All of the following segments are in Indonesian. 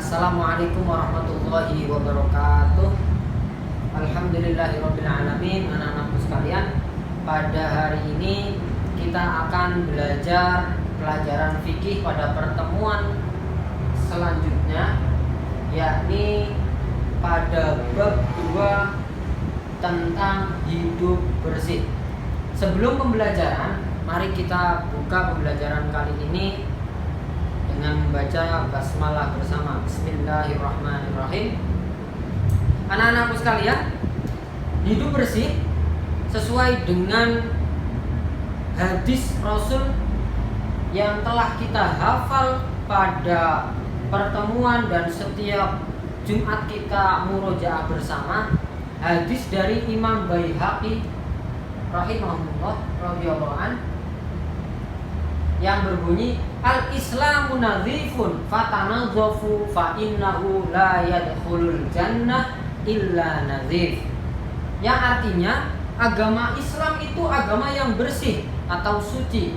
Assalamualaikum warahmatullahi wabarakatuh. Alhamdulillahirabbil alamin. Anak-anakku sekalian, pada hari ini kita akan belajar pelajaran fikih pada pertemuan selanjutnya, yakni pada bab 2 tentang hidup bersih. Sebelum pembelajaran, mari kita buka pembelajaran kali ini dengan membaca basmalah bersama. Bismillahirrahmanirrahim. Anak-anakku sekalian, hidup bersih sesuai dengan hadis Rasul yang telah kita hafal pada pertemuan dan setiap Jumat kita murojaah bersama. Hadis dari Imam Baihaqi rahimahullah radhiyallahu an yang berbunyi, al-islamu nadhifun fatanadhafu fa innahu la yadkhulul jannah illa nadhif. Yang artinya, agama Islam itu agama yang bersih atau suci.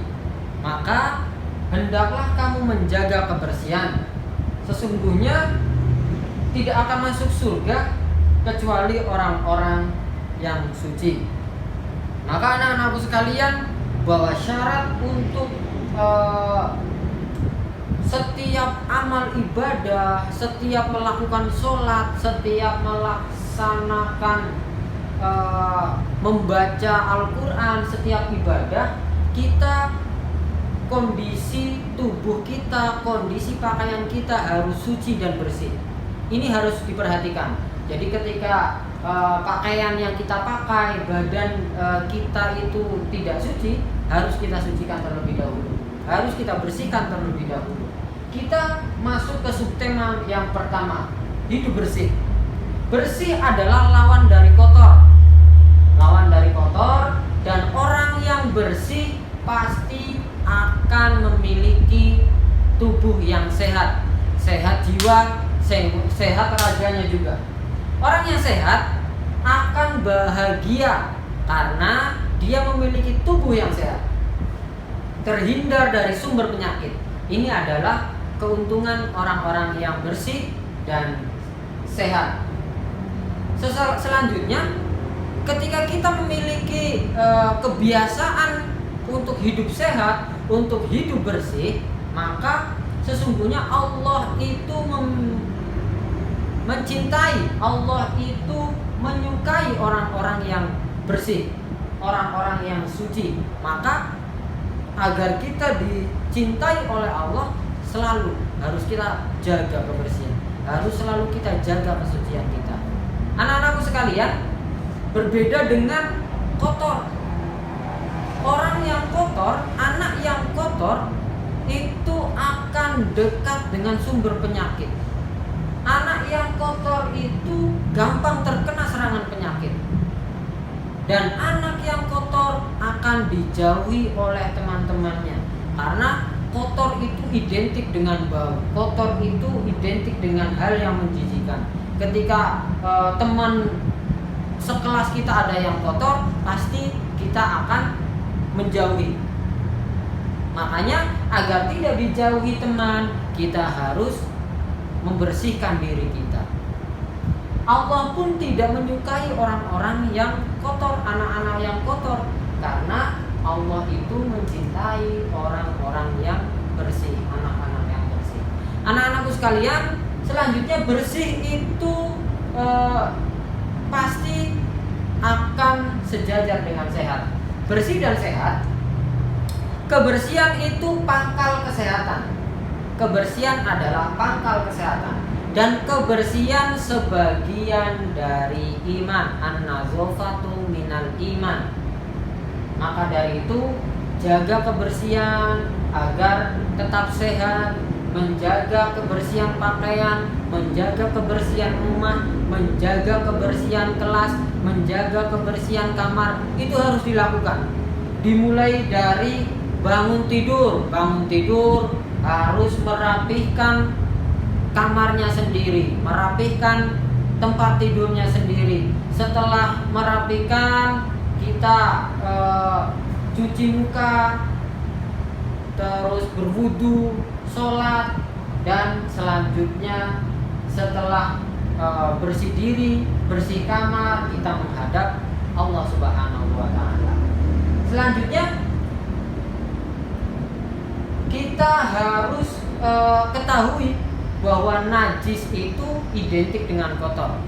Maka hendaklah kamu menjaga kebersihan. Sesungguhnya tidak akan masuk surga kecuali orang-orang yang suci. Maka anak-anakku sekalian, bahwa syarat untuk setiap amal ibadah, setiap melakukan sholat, setiap melaksanakan membaca Al-Quran, setiap ibadah, kita kondisi tubuh kita, kondisi pakaian kita harus suci dan bersih. Ini harus diperhatikan. Jadi ketika pakaian yang kita pakai, badan kita itu tidak suci, harus kita sucikan terlebih dahulu, harus kita bersihkan terlebih dahulu. Kita masuk ke subtema yang pertama, hidup bersih. Bersih adalah lawan dari kotor. Lawan dari kotor, dan orang yang bersih pasti akan memiliki tubuh yang sehat. Sehat jiwa, sehat raganya juga. Orang yang sehat akan bahagia karena dia memiliki tubuh yang sehat, terhindar dari sumber penyakit. Ini adalah keuntungan orang-orang yang bersih dan sehat. Selanjutnya, ketika kita memiliki kebiasaan untuk hidup sehat, untuk hidup bersih, maka sesungguhnya Allah itu mencintai, Allah itu menyukai orang-orang yang bersih, orang-orang yang suci. Maka agar kita dicintai oleh Allah, selalu harus kita jaga kebersihan, harus selalu kita jaga kesucian kita. Anak-anakku sekalian, berbeda dengan kotor. Orang yang kotor, anak yang kotor itu akan dekat dengan sumber penyakit. Anak yang kotor itu gampang terkena serangan penyakit. Dan anak yang kotor akan dijauhi oleh teman-temannya, karena kotor itu identik dengan bau. Kotor itu identik dengan hal yang menjijikkan. Ketika teman sekelas kita ada yang kotor, pasti kita akan menjauhi. Makanya agar tidak dijauhi teman, kita harus membersihkan diri kita. Allah pun tidak menyukai orang-orang yang kotor, anak-anak yang kotor, karena Allah itu mencintai orang-orang yang bersih, anak-anak yang bersih. Anak-anakku sekalian, selanjutnya bersih itu pasti akan sejajar dengan sehat. Bersih dan sehat, kebersihan itu pangkal kesehatan. Kebersihan adalah pangkal kesehatan, dan kebersihan sebagian dari iman. An-nazafatu minal iman. Maka dari itu, jaga kebersihan agar tetap sehat, menjaga kebersihan pakaian, menjaga kebersihan rumah, menjaga kebersihan kelas, menjaga kebersihan kamar. Itu harus dilakukan. Dimulai dari bangun tidur harus merapihkan kamarnya sendiri, merapihkan tempat tidurnya sendiri. Setelah merapikan, kita cuci muka, terus berwudu, sholat, dan selanjutnya setelah bersih diri, bersih kamar, kita menghadap Allah Subhanahu wa taala. Selanjutnya kita harus ketahui bahwa najis itu identik dengan kotor.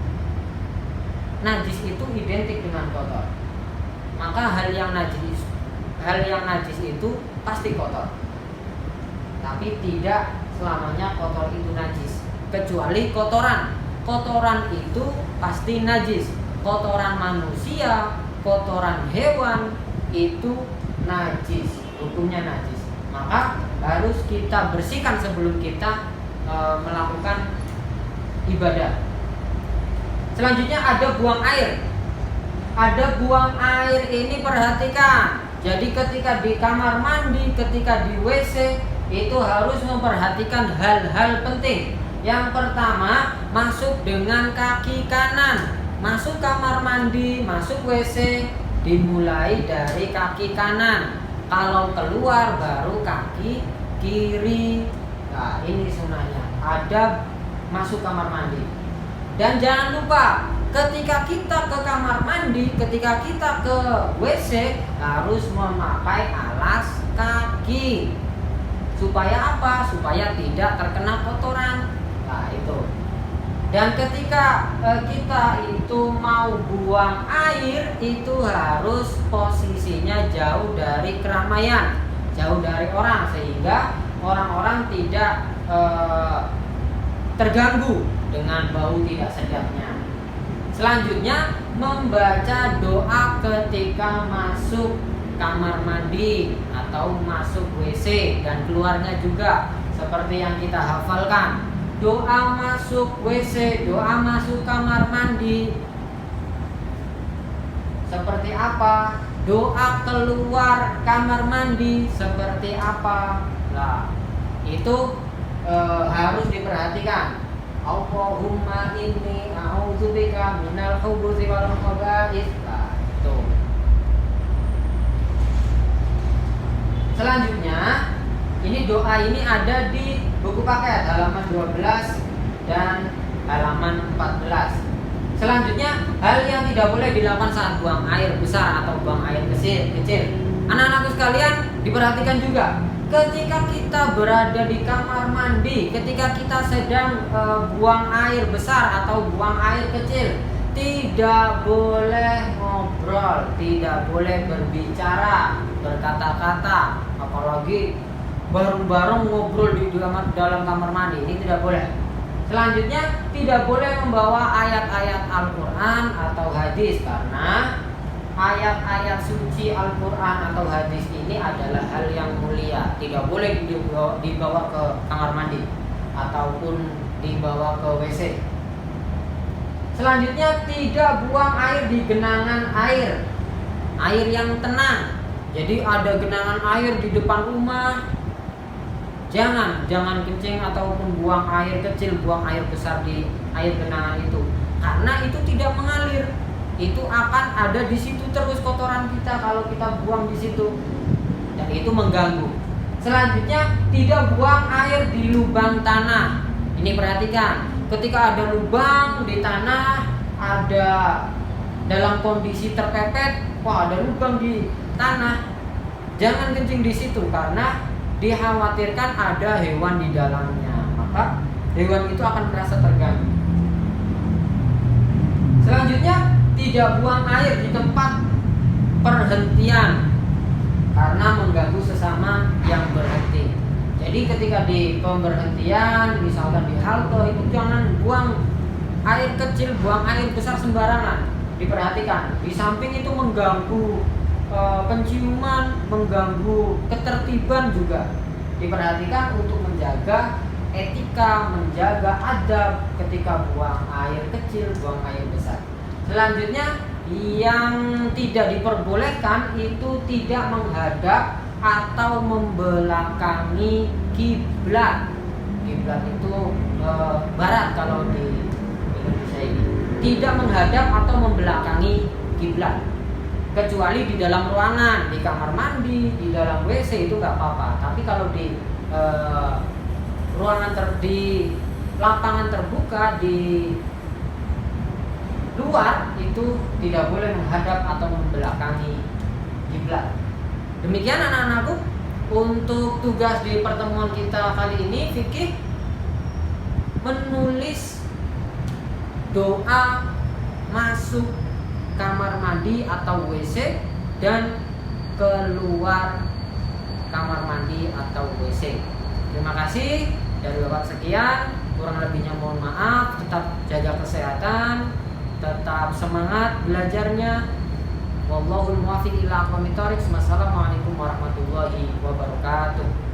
Najis itu identik dengan kotor. Maka hal yang najis itu pasti kotor. Tapi tidak selamanya kotor itu najis, kecuali kotoran. Kotoran itu pasti najis. Kotoran manusia, kotoran hewan itu najis, hukumnya najis. Maka harus kita bersihkan sebelum kita melakukan ibadah. Selanjutnya ada buang air. Ada buang air ini, perhatikan. Jadi ketika di kamar mandi, ketika di WC, itu harus memperhatikan hal-hal penting. Yang pertama, masuk dengan kaki kanan. Masuk kamar mandi, masuk WC, dimulai dari kaki kanan. Kalau keluar baru kaki kiri. Nah, ini sunahnya. Ada masuk kamar mandi. Dan jangan lupa, ketika kita ke kamar mandi, ketika kita ke WC, harus memakai alas kaki. Supaya apa? Supaya tidak terkena kotoran. Nah, itu. Dan ketika kita itu mau buang air, itu harus posisinya jauh dari keramaian, jauh dari orang, sehingga orang-orang tidak terganggu dengan bau tidak sedapnya. Selanjutnya, membaca doa ketika masuk kamar mandi atau masuk WC dan keluarnya juga, seperti yang kita hafalkan. Doa masuk WC, doa masuk kamar mandi seperti apa? Doa keluar kamar mandi seperti apa? Nah, itu harus diperhatikan. Allahumma inni a'udzubika minal khubuthi wal khaba'ith. Nah, itu. Selanjutnya, ini doa ini ada di buku paket halaman 12 dan halaman 14. Selanjutnya, hal yang tidak boleh dilakukan saat buang air besar atau buang air kecil. Anak-anakku sekalian, diperhatikan juga. Ketika kita berada di kamar mandi, ketika kita sedang buang air besar atau buang air kecil, tidak boleh ngobrol, tidak boleh berbicara, berkata-kata, apalagi bareng-bareng ngobrol di dalam kamar mandi. Ini tidak boleh. Selanjutnya, tidak boleh membawa ayat-ayat Al-Quran atau hadis, karena ayat-ayat suci Al-Quran atau hadis ini adalah hal yang mulia. Tidak boleh dibawa ke kamar mandi ataupun dibawa ke WC. Selanjutnya, tidak buang air di genangan air, air yang tenang. Jadi ada genangan air di depan rumah, jangan kencing ataupun buang air kecil, buang air besar di air genangan itu, karena itu tidak mengalir. Itu akan ada di situ terus kotoran kita kalau kita buang di situ, dan itu mengganggu. Selanjutnya, tidak buang air di lubang tanah. Ini perhatikan, ketika ada lubang di tanah, ada dalam kondisi terpepet, wah ada lubang di tanah, jangan kencing di situ karena dikhawatirkan ada hewan di dalamnya, maka hewan itu akan merasa terganggu. Selanjutnya, tidak buang air di tempat perhentian karena mengganggu sesama yang berhenti. Jadi ketika di pemberhentian, misalkan di halte, itu jangan buang air kecil, buang air besar sembarangan. Diperhatikan, di samping itu mengganggu penciuman, mengganggu ketertiban juga. Diperhatikan untuk menjaga etika, menjaga adab ketika buang air kecil, buang air besar. Selanjutnya, yang tidak diperbolehkan itu tidak menghadap atau membelakangi kiblat. Kiblat itu barat kalau di Indonesia ini. Tidak menghadap atau membelakangi kiblat, kecuali di dalam ruangan, di kamar mandi, di dalam WC itu nggak apa-apa. Tapi kalau di ruangan di lapangan terbuka di luar itu tidak boleh menghadap atau membelakangi kiblat. Demikian anak-anakku, untuk tugas di pertemuan kita kali ini fikih menulis doa masuk kamar mandi atau WC dan keluar kamar mandi atau WC. Terima kasih. Dari Bapak sekian, kurang lebihnya mohon maaf. Tetap jaga kesehatan, tetap semangat belajarnya. Wallahul muwaffiq ila aqwamit thoriq. Wassalamualaikum warahmatullahi wabarakatuh.